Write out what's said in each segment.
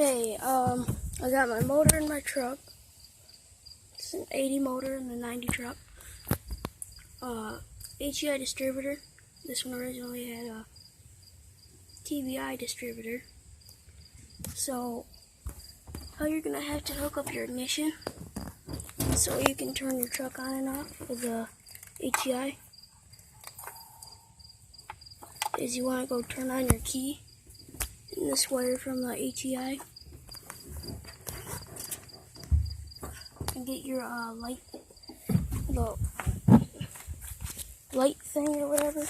Hey, I got my motor in my truck. It's an 80 motor in the 90 truck. HEI distributor. This one originally had a TBI distributor. So, how you're gonna have to hook up your ignition so you can turn your truck on and off with the HEI is you want to go turn on your key in this wire from the HEI and get your the light thing or whatever.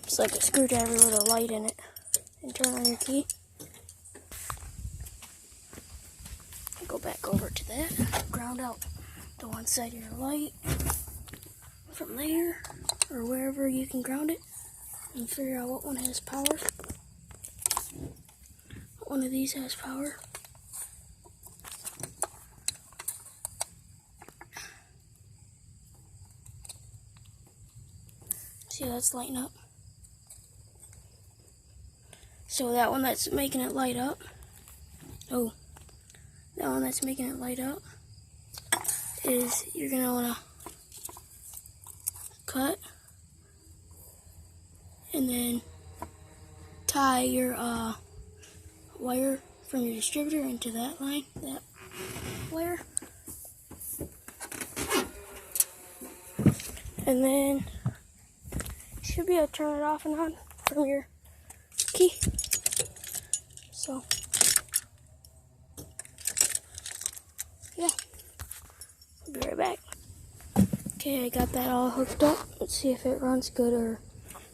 It's like a screwdriver with a light in it, and turn on your key. Go back over to that, ground out the one side of your light from there or wherever you can ground it, and figure out what one has power. One of these has power. See how that's lighting up? So that one that's making it light up, that one that's making it light up is you're going to want to cut and then tie your wire from your distributor into that line, that wire. And then you should be able to turn it off and on from your key. So, yeah, I'll be right back. Okay, I got that all hooked up. Let's see if it runs good or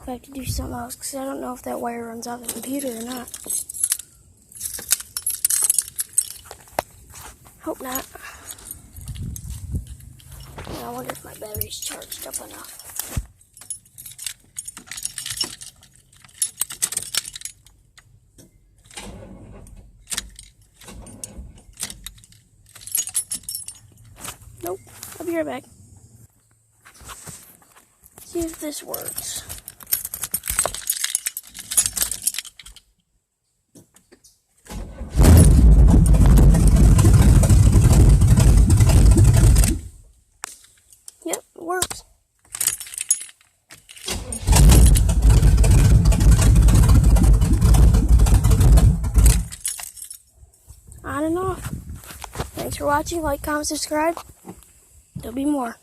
if I have to do something else, because I don't know if that wire runs off the computer or not. Hope not. And I wonder if my battery's charged up enough. Nope, I'll be right back. See if this works. Yep, it works. On and off. Thanks for watching. Like, comment, subscribe. There'll be more.